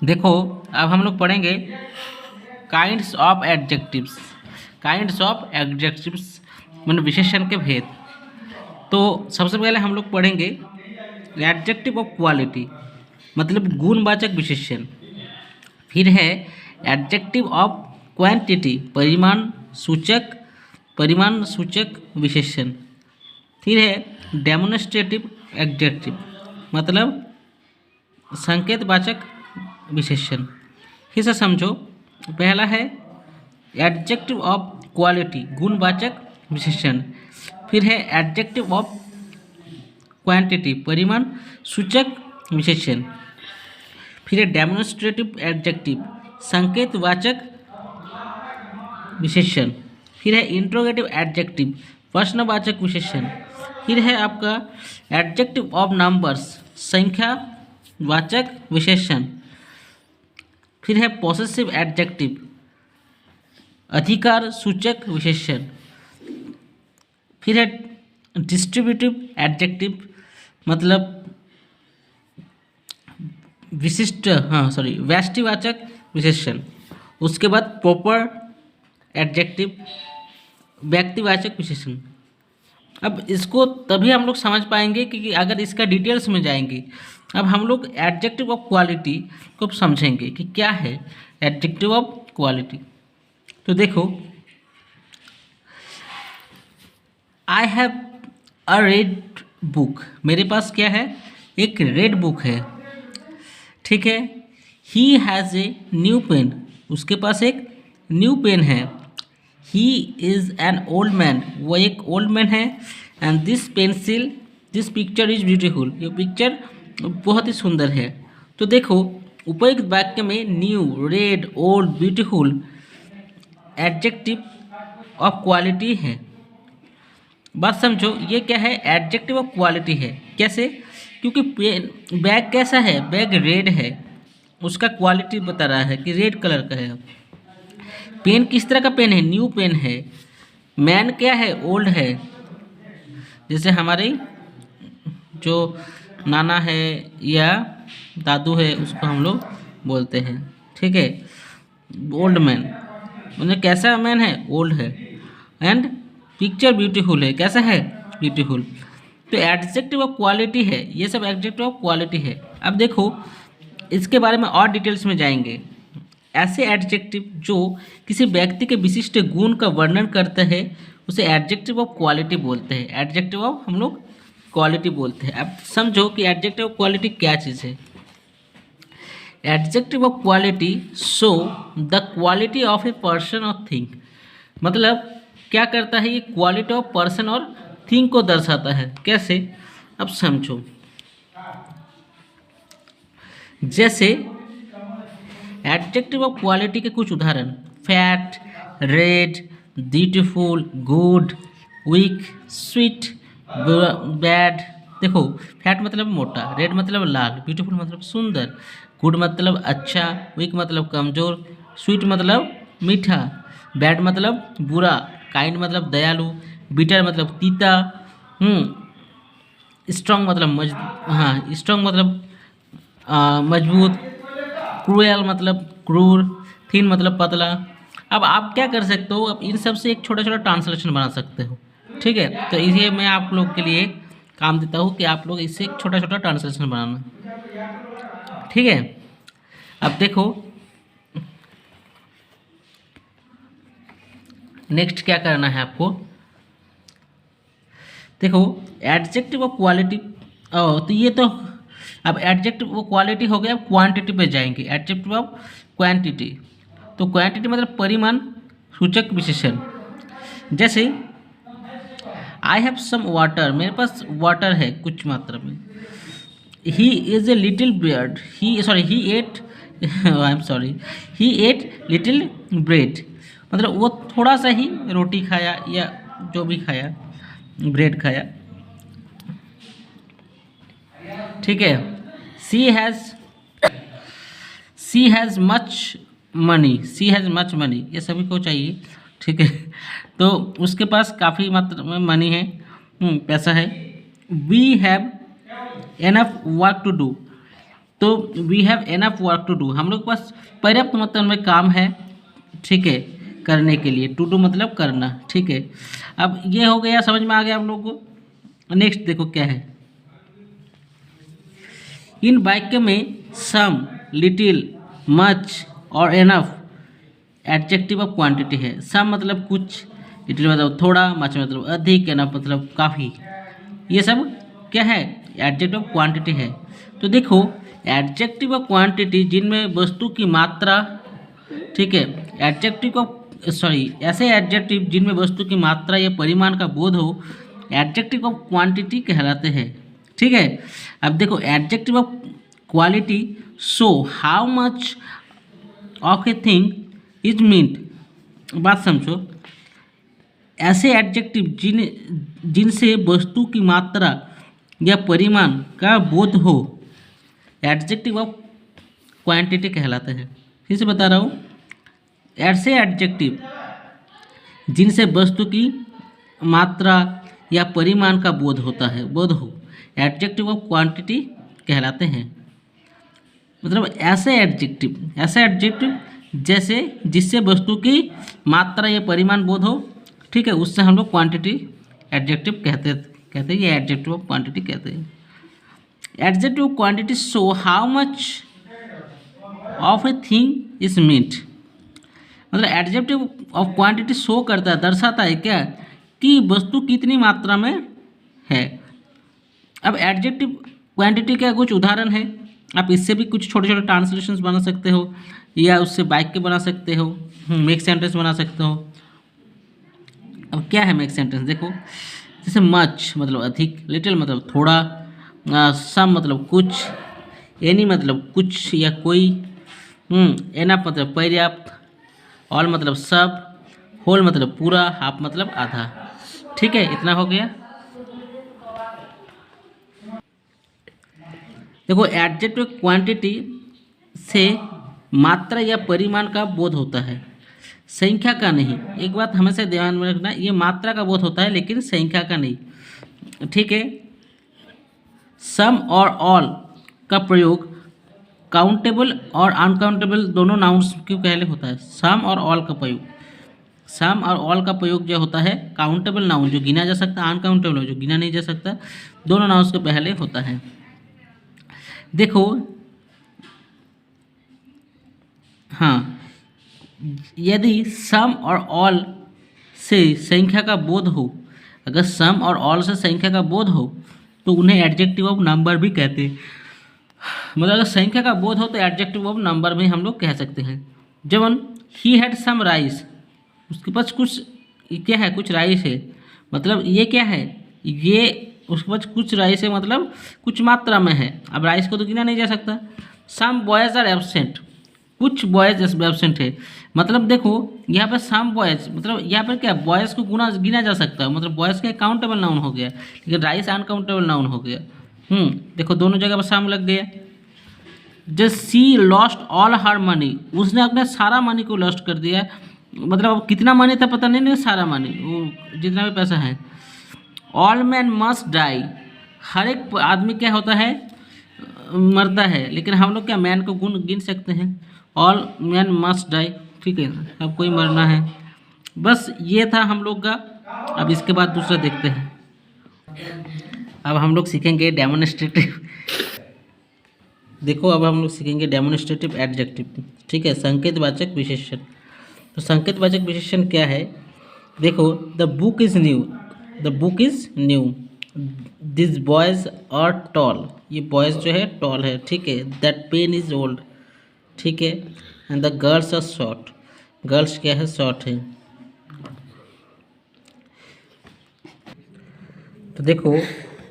देखो, अब हम लोग पढ़ेंगे kinds of adjectives. Kinds of adjectives मतलब विशेषण के भेद। तो सबसे पहले हम लोग पढ़ेंगे एडजेक्टिव ऑफ क्वालिटी मतलब गुणवाचक विशेषण। फिर है एडजेक्टिव ऑफ क्वांटिटी परिमाण सूचक विशेषण। फिर है डेमोन्स्ट्रेटिव एडजेक्टिव मतलब संकेतवाचक विशेषण। फिर से समझो, पहला है एडजेक्टिव ऑफ क्वालिटी गुणवाचक विशेषण। फिर है एडजेक्टिव ऑफ क्वांटिटी परिमाण सूचक विशेषण। फिर है डेमोन्स्ट्रेटिव एडजेक्टिव संकेतवाचक विशेषण। फिर है इंट्रोगेटिव एडजेक्टिव प्रश्नवाचक विशेषण। फिर है आपका एडजेक्टिव ऑफ नंबर्स संख्यावाचक विशेषण। फिर है पॉसेसिव एडजेक्टिव अधिकार सूचक विशेषण। फिर है डिस्ट्रीब्यूटिव एडजेक्टिव मतलब व्यष्टिवाचक विशेषण। उसके बाद प्रॉपर एडजेक्टिव व्यक्तिवाचक विशेषण। अब इसको तभी हम लोग समझ पाएंगे कि अगर इसका डिटेल्स में जाएंगे। अब हम लोग एडजेक्टिव ऑफ क्वालिटी को समझेंगे कि क्या है एडजेक्टिव ऑफ क्वालिटी। तो देखो, I have a red book, मेरे पास क्या है, एक रेड बुक है, ठीक है। He has a new pen, उसके पास एक न्यू पेन है। He is an old man, वो एक ओल्ड मैन है। And this picture is beautiful, ये पिक्चर बहुत ही सुंदर है। तो देखो, उपयुक्त वाक्य में new, red, old, beautiful adjective of quality है। बात समझो, ये क्या है, एडजेक्टिव ऑफ क्वालिटी है। कैसे? क्योंकि बैग कैसा है, बैग रेड है, उसका क्वालिटी बता रहा है कि रेड कलर का है। पेन किस तरह का पेन है, न्यू पेन है। मैन क्या है, ओल्ड है। जैसे हमारे जो नाना है या दादू है उसको हम लोग बोलते हैं, ठीक है, ओल्ड मैन। मतलब कैसा मैन है, ओल्ड है। एंड पिक्चर ब्यूटीफुल है, कैसा है, ब्यूटीफुल। तो एडजेक्टिव ऑफ क्वालिटी है, ये सब एडजेक्टिव ऑफ क्वालिटी है। अब देखो, इसके बारे में और डिटेल्स में जाएंगे। ऐसे एडजेक्टिव जो किसी व्यक्ति के विशिष्ट गुण का वर्णन करते हैं उसे एडजेक्टिव ऑफ क्वालिटी बोलते हैं। एडजेक्टिव ऑफ हम लोग क्वालिटी बोलते हैं। अब समझो कि एडजेक्टिव ऑफ क्वालिटी क्या चीज़ है। Adjective of quality show the quality of a person और थिंग, मतलब क्या करता है, ये क्वालिटी ऑफ पर्सन और थिंग को दर्शाता है। कैसे? अब समझो, जैसे एडजेक्टिव ऑफ क्वालिटी के कुछ उदाहरण, fat, red, beautiful, good, weak, sweet, bad. देखो, फैट मतलब मोटा, रेड मतलब लाल, ब्यूटीफुल मतलब सुंदर, गुड मतलब अच्छा, वीक मतलब कमज़ोर, स्वीट मतलब मीठा, बैड मतलब बुरा, काइंड मतलब दयालु, बिटर मतलब तीता, स्ट्रॉन्ग मतलब स्ट्रॉन्ग मतलब मजबूत, क्रूएल मतलब क्रूर, थिन मतलब पतला। अब आप क्या कर सकते हो, अब इन सब से एक छोटा छोटा ट्रांसलेशन बना सकते हो, ठीक है। तो इसलिए मैं आप लोग के लिए काम देता हूँ कि आप लोग इससे एक छोटा छोटा ट्रांसलेशन बनाना, ठीक है। अब देखो नेक्स्ट क्या करना है आपको। देखो, एडजेक्टिव ऑफ क्वालिटी, तो ये तो अब एडजेक्टिव वो क्वालिटी हो गया। अब क्वांटिटी पे जाएंगे, एडजेक्टिव ऑफ क्वांटिटी। तो क्वांटिटी मतलब परिमाण सूचक विशेषण। जैसे आई हैव सम वाटर, मेरे पास वाटर है कुछ मात्रा में। He is a little beard, he ate little bread, मतलब वो थोड़ा सा ही रोटी खाया या जो भी खाया, ब्रेड खाया, ठीक है। सी हैज़ मच मनी, ये सभी को चाहिए, ठीक है। तो उसके पास काफ़ी मात्रा में मनी है, पैसा है। We have enough work to do, तो we have enough work to do, हम लोग के पास पर्याप्त मात्रा में काम है, ठीक है, करने के लिए। टू डू मतलब करना, ठीक है। अब ये हो गया, समझ में आ गया हम लोग को। नेक्स्ट देखो क्या है, इन वाक्य में सम, लिटिल, मच और एनफ एडजेक्टिव ऑफ क्वांटिटी है। सम मतलब कुछ, लिटिल मतलब थोड़ा, मच मतलब अधिक, एनफ मतलब काफ़ी। ये सब क्या है, एडजेक्टिव ऑफ क्वांटिटी है। तो देखो एडजेक्टिव ऑफ क्वांटिटी जिनमें वस्तु की मात्रा, ठीक है, एडजेक्टिव ऑफ ऐसे एडजेक्टिव जिनमें वस्तु की मात्रा या परिमाण का बोध हो, एडजेक्टिव ऑफ क्वांटिटी कहलाते हैं, ठीक है। अब देखो adjective of quality show how much of a thing is meant, बात समझो। ऐसे एडजेक्टिव जिनसे वस्तु की मात्रा या परिमाण का बोध हो, एडजेक्टिव ऑफ क्वांटिटी कहलाते हैं। फिर से बता रहा हूँ, ऐसे एडजेक्टिव जिनसे वस्तु की मात्रा या परिमाण का बोध होता है, बोध हो, एडजेक्टिव ऑफ क्वांटिटी कहलाते हैं। मतलब ऐसे एडजेक्टिव जैसे जिससे वस्तु की मात्रा या परिमाण बोध हो, ठीक है, उससे हम लोग क्वांटिटी एडजेक्टिव कहते हैं, ये एडजेक्टिव ऑफ क्वांटिटी कहते हैं। Adjective of quantity show how much of a thing is meat, मतलब एडजेक्टिव ऑफ क्वांटिटी शो करता है, दर्शाता है क्या, कि वस्तु कितनी मात्रा में है। अब एडजेक्टिव क्वांटिटी का कुछ उदाहरण है, आप इससे भी कुछ छोटे छोटे ट्रांसलेशंस बना सकते हो, या उससे वाक्य बना सकते हो, मेक सेंटेंस बना सकते हो। अब क्या है मेक सेंटेंस, देखो जैसे मच मतलब अधिक, लिटिल मतलब थोड़ा, सम मतलब कुछ, एनी मतलब कुछ या कोई, एनफ मतलब पर्याप्त, ऑल मतलब सब, होल मतलब पूरा, हाफ मतलब आधा, ठीक है। इतना हो गया। देखो एडजेक्टिव क्वांटिटी से मात्रा या परिमाण का बोध होता है, संख्या का नहीं। एक बात हमेशा ध्यान में रखना, ये मात्रा का बोध होता है लेकिन संख्या का नहीं, ठीक है। सम और ऑल का प्रयोग काउंटेबल और अनकाउंटेबल दोनों नाउन्स के पहले होता है। सम और ऑल का प्रयोग, सम और ऑल का प्रयोग जो होता है काउंटेबल नाउन जो गिना जा सकता है, अनकाउंटेबल जो गिना नहीं जा सकता, दोनों नाउन्स के पहले होता है। देखो हाँ, यदि सम और ऑल से संख्या का बोध हो, अगर सम और ऑल से संख्या का बोध हो तो उन्हें एडजेक्टिव ऑफ नंबर भी कहते हैं। मतलब अगर संख्या का बोध हो तो एडजेक्टिव ऑफ नंबर में हम लोग कह सकते हैं। जब ही हैड सम राइस, उसके पास कुछ क्या है, कुछ राइस है, मतलब ये क्या है, ये उसके पास कुछ राइस है, मतलब कुछ मात्रा में है। अब राइस को तो गिना नहीं जा सकता। सम बॉयज़ आर एब्सेंट, कुछ बॉयज़ एब्सेंट है, मतलब देखो यहाँ पर सम बॉयज़, मतलब यहाँ पर क्या बॉयज़ को गिना जा सकता है, मतलब बॉयज़ का काउंटेबल नाउन हो गया, लेकिन राइस अनकाउंटेबल नाउन हो गया। देखो दोनों जगह पर सम लग गया। जस्ट सी लॉस्ट ऑल हर मनी, उसने अपना सारा मनी को लॉस्ट कर दिया, मतलब अब कितना मनी था पता नहीं, सारा मनी, वो जितना भी पैसा है। ऑल मैन मस्ट डाई, हर एक आदमी क्या होता है, मरता है, लेकिन हम लोग क्या मैन को गिन सकते हैं। ऑल मैन मस्ट डाई, ठीक है, अब कोई मरना है। बस ये था हम लोग का। अब इसके बाद दूसरा देखते हैं। अब हम लोग सीखेंगे डेमोन्स्ट्रेटिव। देखो अब हम लोग सीखेंगे डेमोन्स्ट्रेटिव एडजेक्टिव, ठीक है, संकेतवाचक विशेषण। तो संकेतवाचक विशेषण क्या है, देखो the book is new, the book is new, this boys are tall, ये बॉयज़ जो है टॉल है, ठीक है। दैट पेन इज़ ओल्ड, ठीक है। And the girls are short, girls क्या है, शॉर्ट है। तो देखो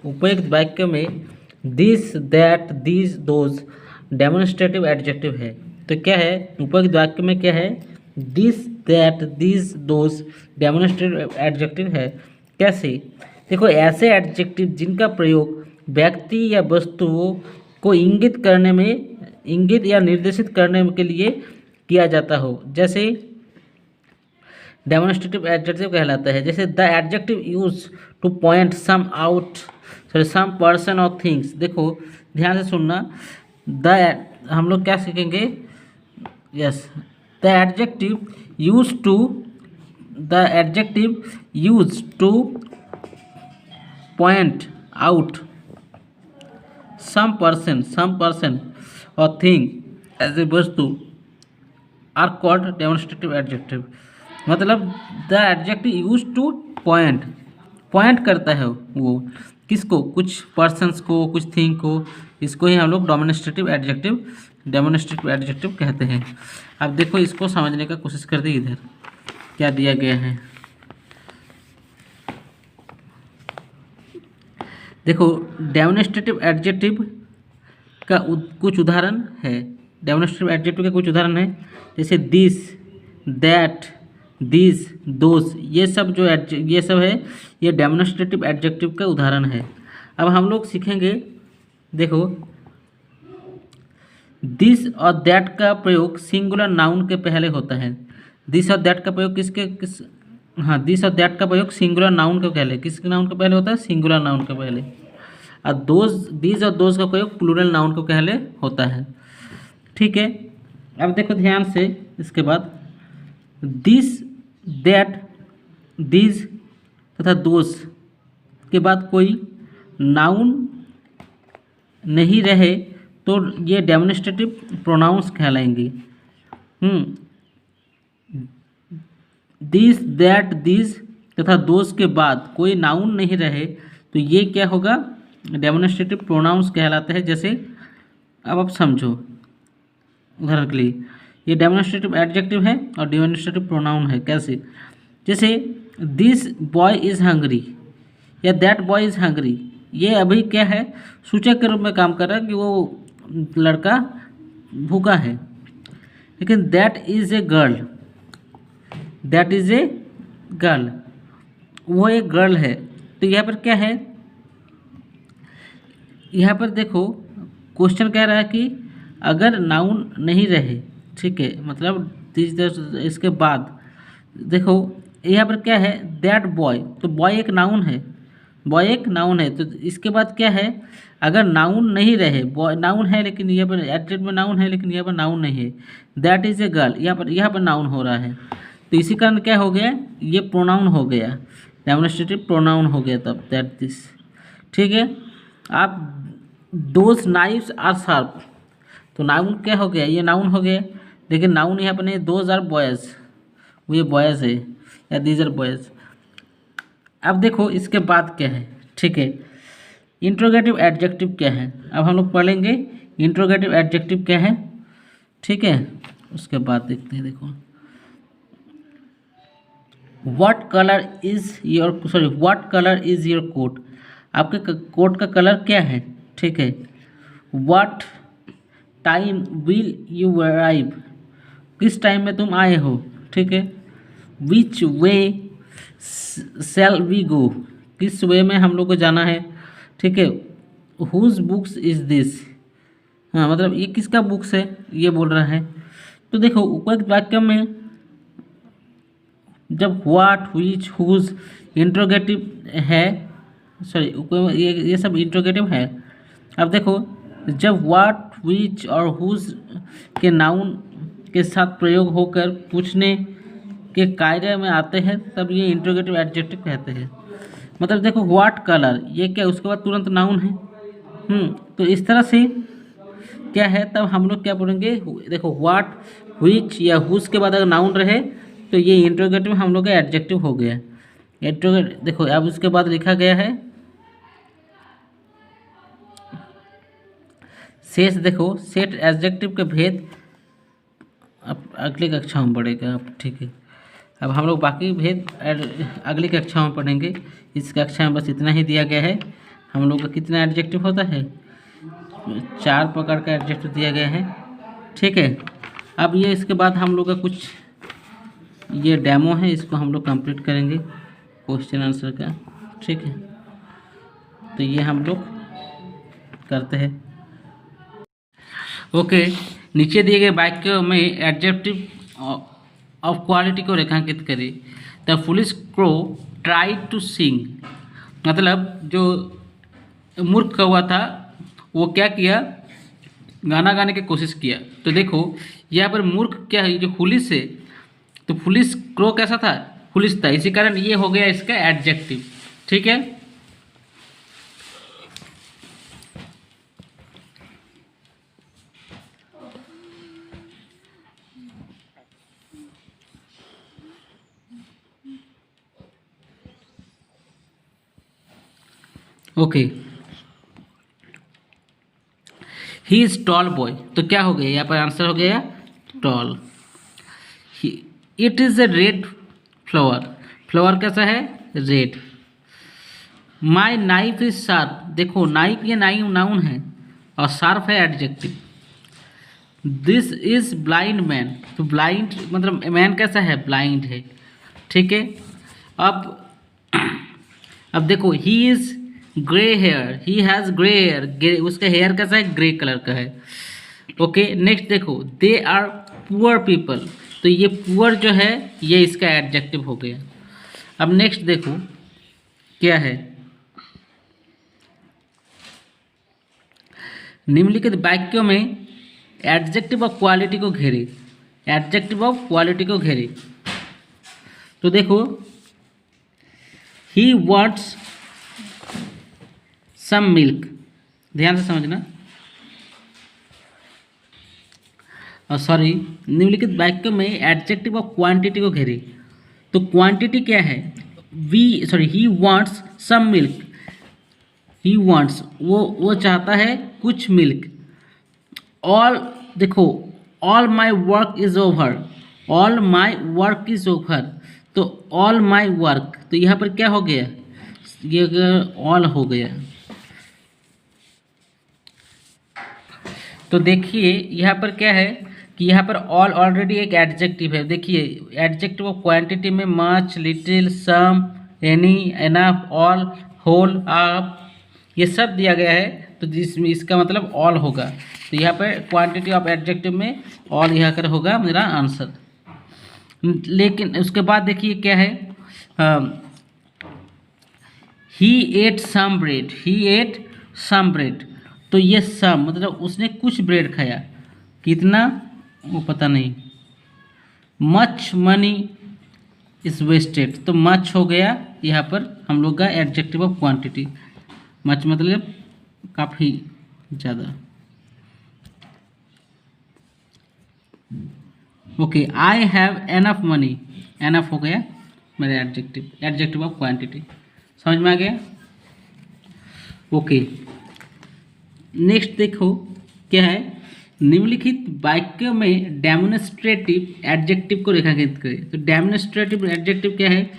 उपयुक्त वाक्य में this, that, this, those demonstrative adjective है। तो क्या है उपयुक्त वाक्य में, क्या है, this, that, this, those demonstrative adjective है। कैसे, देखो ऐसे एडजेक्टिव जिनका प्रयोग व्यक्ति या वस्तुओं को इंगित या निर्देशित करने के लिए किया जाता हो, जैसे डेमोन्स्ट्रेटिव एडजेक्टिव कहलाता है। जैसे the adjective use to point some out, some person और थिंग्स। देखो ध्यान से सुनना, हम लोग क्या सीखेंगे, yes, the adjective use to point out some person और थिंग एज ए वस्तु आर कॉल्ड डेमोन्स्ट्रेटिव एडजेक्टिव। मतलब the adjective use to point करता है वो किसको, कुछ पर्सन्स को, कुछ थिंग को, इसको ही हम लोग डेमोन्स्ट्रेटिव एडजेक्टिव कहते हैं। अब देखो इसको समझने का कोशिश करते इधर क्या दिया गया है। देखो डेमोन्स्ट्रेटिव एडजेक्टिव का कुछ उदाहरण है, डेमोन्स्ट्रेटिव एडजेक्टिव के कुछ उदाहरण है, जैसे दिस, दैट, दिस, दोस, ये सब है, ये डेमोन्स्ट्रेटिव एडजेक्टिव का उदाहरण है। अब हम लोग सीखेंगे, देखो दिस और दैट का प्रयोग सिंगुलर नाउन के पहले होता है। दिस और दैट का प्रयोग दिस और दैट का प्रयोग सिंगुलर नाउन के पहले, किस नाउन के पहले होता है, सिंगुलर नाउन के पहले। और दिस और दोज का प्रयोग प्लूरल नाउन के पहले होता है। ठीक है, अब देखो ध्यान से, इसके बाद दिस, दैट, दिस तथा दोज के बाद कोई नाउन नहीं रहे तो ये डेमोन्स्ट्रेटिव प्रोनाउंस कहलाएंगे। दिस, दैट, दिस तथा दोज के बाद कोई नाउन नहीं रहे तो ये क्या होगा, डेमोन्स्ट्रेटिव प्रोनाउंस कहलाते हैं। जैसे अब आप समझो, उदाहरण के लिए ये डेमोन्स्ट्रेटिव एडजेक्टिव है और डेमोन्स्ट्रेटिव प्रोनाउन है। कैसे, जैसे दिस बॉय इज़ हंग्री या दैट बॉय इज़ हंग्री, ये अभी क्या है, सूचक के रूप में काम कर रहा है कि वो लड़का भूखा है। लेकिन दैट इज़ ए गर्ल, वो एक गर्ल है। तो यहाँ पर क्या है, यहाँ पर देखो क्वेश्चन कह रहा है कि अगर नाउन नहीं रहे, ठीक है, मतलब इसके बाद देखो यहाँ पर क्या है, दैट बॉय, तो बॉय एक नाउन है, तो इसके बाद क्या है, अगर नाउन नहीं रहे, बॉय नाउन है लेकिन यहाँ पर एडजेक्टिव में नाउन है लेकिन यहाँ पर नाउन नहीं है, दैट इज़ ए गर्ल, यहाँ पर नाउन हो रहा है, तो इसी कारण क्या हो गया, ये प्रोनाउन हो गया, डेमोन्स्ट्रेटिव प्रोनाउन हो गया तब, दैट दिस। ठीक है, आप दोज नाइव्स आर शार्प, तो नाउन क्या हो गया, ये नाउन हो गया, लेकिन नाउन यहाँ पर नहीं, दोज आर बॉयज़, ये बॉयज़ है या दीज आर बॉयज़। अब देखो इसके बाद क्या है, ठीक है, इंट्रोगेटिव एडजेक्टिव क्या है, अब हम लोग पढ़ेंगे इंट्रोगेटिव एडजेक्टिव क्या है। ठीक है, उसके बाद देखते हैं, देखो what colour is your coat, आपके कोट का कलर क्या है। ठीक है, what time will you arrive, किस टाइम में तुम आए हो। ठीक है, विच वे शैल वी गो, किस वे में हम लोग को जाना है। ठीक है, हुज बुक्स इज़ दिस, हाँ मतलब ये किसका बुक्स है, ये बोल रहा है। तो देखो उपयुक्त वाक्य में जब व्हाट, व्हिच, हुज इंट्रोगेटिव है, सॉरी ये सब इंट्रोगेटिव है। अब देखो जब व्हाट, व्हिच और हुज के नाउन के साथ प्रयोग होकर पूछने के कार्य में आते हैं तब ये इंट्रोगेटिव एडजेक्टिव कहते हैं। मतलब देखो व्हाट कलर, ये क्या, उसके बाद तुरंत नाउन है। तो इस तरह से क्या है, तब हम लोग क्या बोलेंगे, देखो व्हाट, व्हिच या हुज के बाद अगर नाउन रहे तो ये इंट्रोगेटिव हम लोग का एडजेक्टिव हो गया। इंट्रोगेटिव देखो अब उसके बाद लिखा गया है शेष, देखो सेट एडजेक्टिव के भेद अब अगली कक्षा में पढ़ेगा अब। ठीक है, अब हम लोग बाकी भेद अगली कक्षा में पढ़ेंगे। इस कक्षा में बस इतना ही दिया गया है। हम लोग का कितना एडजेक्टिव होता है, 4 प्रकार का एडजेक्टिव दिया गया है। ठीक है, अब ये इसके बाद हम लोग का कुछ ये डेमो है, इसको हम लोग कंप्लीट करेंगे क्वेश्चन आंसर का। ठीक है, तो ये हम लोग करते हैं। ओके, नीचे दिए गए वाक्यों में एडजेक्टिव ऑफ क्वालिटी को रेखांकित करें। The foolish crow tried to sing, मतलब जो मूर्ख कौवा था वो क्या किया, गाना गाने की कोशिश किया। तो देखो यहाँ पर मूर्ख क्या है, जो फुलिश है, तो फुलिश क्रो कैसा था, फुलिश था, इसी कारण ये हो गया इसका एडजेक्टिव। ठीक है, okay. He is tall boy, तो क्या हो गया यहाँ पर आंसर हो गया tall. It is a red flower, flower कैसा है, red. My knife is sharp, देखो नाइफ ये नाउन है और शार्प है adjective. This is blind man, तो ब्लाइंड मतलब मैन कैसा है, ब्लाइंड है। ठीक है, अब अब देखो he is grey hair, he has grey hair, उसका हेयर कैसा है, ग्रे कलर का है। ओके, नेक्स्ट देखो दे आर पुअर पीपल, तो ये पुअर जो है ये इसका एडजेक्टिव हो गया। अब नेक्स्ट देखो क्या है, निम्नलिखित वाक्यों में एडजेक्टिव ऑफ क्वालिटी को घेरे, एडजेक्टिव ऑफ क्वालिटी को घेरे। तो देखो ही वांट्स सम मिल्क, ध्यान से समझना, और सॉरी, निम्नलिखित वाक्यों में एडजेक्टिव ऑफ क्वांटिटी को घेरे। तो क्वांटिटी क्या है, he wants some milk, he wants वो चाहता है कुछ मिल्क। ऑल देखो all my work is over, all my work is over, तो ऑल माई वर्क, तो यहाँ पर क्या हो गया, ये ऑल हो गया। तो देखिए यहाँ पर क्या है कि यहाँ पर ऑल ऑलरेडी एक एडजेक्टिव है। देखिए एडजेक्टिव ऑफ क्वांटिटी में much, little, some, any, enough, all, whole, half, ये सब दिया गया है, तो जिसमें इसका मतलब ऑल होगा। तो यहाँ पर क्वांटिटी ऑफ एडजेक्टिव में ऑल यहाँ कर होगा मेरा आंसर। लेकिन उसके बाद देखिए क्या है, he ate some bread, he ate some bread, तो ये सम मतलब उसने कुछ ब्रेड खाया, कितना वो पता नहीं। मच मनी इज वेस्टेड, तो मच हो गया यहाँ पर हम लोग का एडजेक्टिव ऑफ क्वांटिटी, मच मतलब काफ़ी ज़्यादा। Okay, I have enough money, enough हो गया मेरा एडजेक्टिव, एडजेक्टिव ऑफ क्वांटिटी। समझ में आ गया। ओके, नेक्स्ट देखो क्या है, निम्नलिखित वाक्यों में डेमोन्स्ट्रेटिव एडजेक्टिव को रेखांकित करें। तो डेमोन्स्ट्रेटिव एडजेक्टिव क्या है,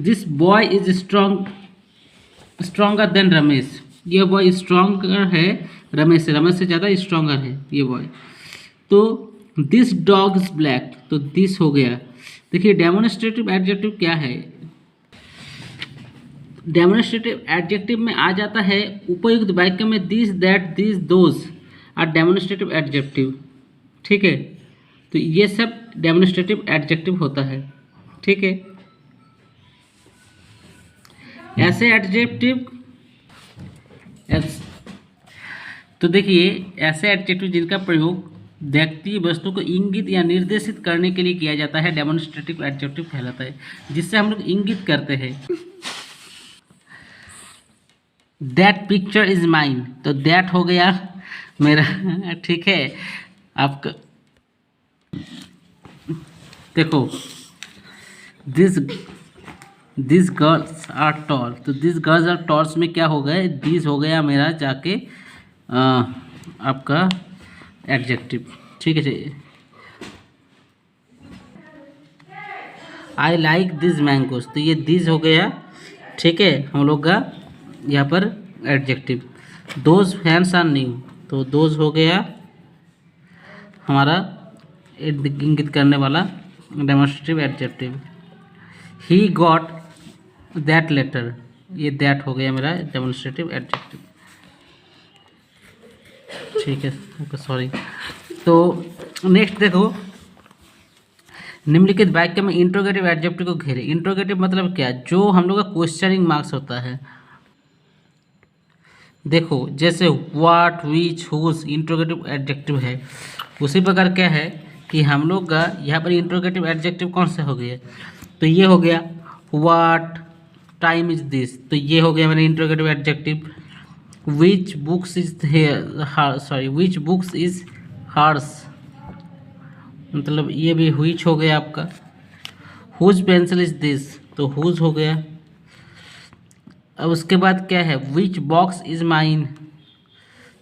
this boy is stronger than Ramesh, ये बॉय स्ट्रॉन्गर है रमेश से, रमेश से ज़्यादा स्ट्रॉन्गर है ये बॉय। तो दिस डॉग इज ब्लैक, तो दिस हो गया। देखिए डेमोन्स्ट्रेटिव एडजेक्टिव क्या है, डेमोन्स्ट्रेटिव एडजेक्टिव में आ जाता है उपयुक्त वाक्य में this, that, this, those are demonstrative adjective. ठीक है, तो ये सब डेमोन्स्ट्रेटिव एडजेक्टिव होता है। ठीक है, ऐसे एडजेक्टिव तो देखिए ऐसे एडजेक्टिव जिनका प्रयोग व्यक्ति वस्तु को इंगित या निर्देशित करने के लिए किया जाता है डेमोन्स्ट्रेटिव एडजेक्टिव कहलाता है, जिससे हम लोग इंगित करते हैं। दैट पिक्चर इज माइन, तो दैट हो गया मेरा। ठीक है, आपका देखो दिस गर्ल्स आर टॉल, तो दिस गर्ल्स आर टॉल्स में क्या हो गया, दिस हो गया मेरा जाके आपका एडजेक्टिव। ठीक है, आई लाइक दिस मैंगोस, तो ये दिस हो गया। ठीक है, हम लोग का यहाँ पर adjective. Those fans are new, तो दोज हो गया हमारा इंगित करने वाला demonstrative adjective. He got that letter, ये दैट हो गया मेरा डेमोन्स्ट्रेटिव एडजेक्टिव। ठीक है, ओके सॉरी। तो नेक्स्ट देखो, निम्नलिखित वाक्य में इंट्रोगेटिव एडजेक्टिव को घेरे। इंट्रोगेटिव मतलब क्या, जो हम लोग का क्वेश्चनिंग मार्क्स होता है, देखो जैसे what, which, whose interrogative adjective है, उसी प्रकार क्या है कि हम लोग का यहाँ पर इंट्रोगेटिव एडजेक्टिव कौन सा हो गया, तो ये हो गया व्हाट टाइम इज दिस, तो ये हो गया मेरा interrogative adjective. Which books is sorry which books is hers, मतलब ये भी हुईच हो गया आपका। हुज पेंसिल इज दिस, तो हुज हो गया। अब उसके बाद क्या है, which box is mine,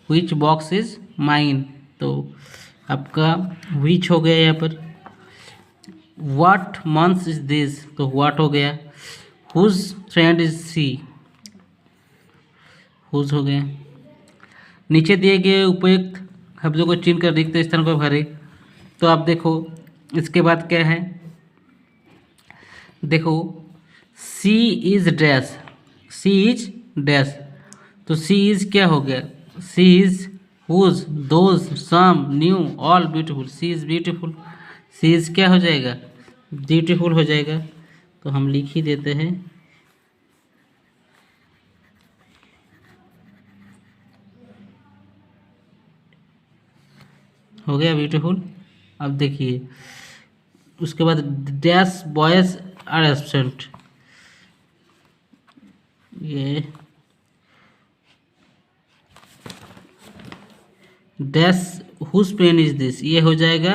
which box is mine, तो आपका विच हो गया यहाँ पर। व्हाट मंथ इज दिस, तो व्हाट हो गया। Whose friend is she, whose हो गया। नीचे दिए गए उपयुक्त शब्दों को चुन कर रिक्त स्थान को भरे, तो आप देखो इसके बाद क्या है, देखो she is dash, she is dash, तो सी इज क्या हो गया, she is whose, those, some, new, all beautiful, she is beautiful, she is क्या हो जाएगा, ब्यूटीफुल हो जाएगा, तो हम लिख ही देते हैं। हो गया ब्यूटीफुल। अब देखिए उसके बाद डैश बॉयज आर एब्सेंट, ये dash whose pen is this, ये हो जाएगा,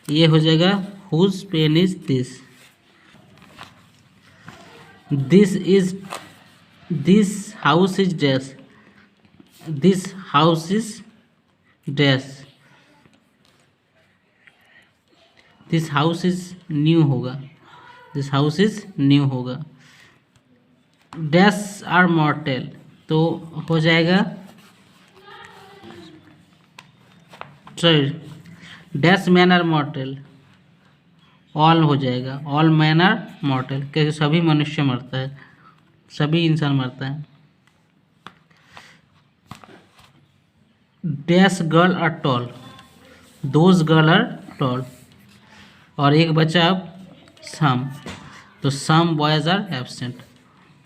ये हो जाएगा whose pen is this. This is, this house is dash, this house is dash, this house is new होगा, दिस हाउस इज न्यू होगा। Dash are mortal, तो हो जाएगा dash man are mortal, all हो जाएगा, ऑल मैन आर मॉर्टेल, क्योंकि सभी मनुष्य मरता है, सभी इंसान मरता है। Dash girl are tall, those girl are tall, और एक बचा अब सम, तो सम बॉयज आर एब्सेंट।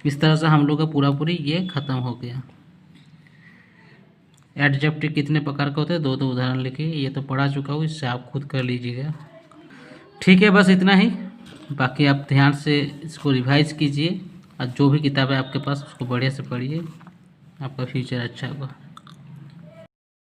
इस तरह से हम लोग का पूरा पूरी ये ख़त्म हो गया। एडजेक्टिव कितने प्रकार का होता है, दो दो उदाहरण लिखे, ये तो पढ़ा चुका हूँ, इससे आप खुद कर लीजिएगा। ठीक है, बस इतना ही। बाकी आप ध्यान से इसको रिवाइज कीजिए और जो भी किताब है आपके पास उसको बढ़िया से पढ़िए, आपका फ्यूचर अच्छा होगा।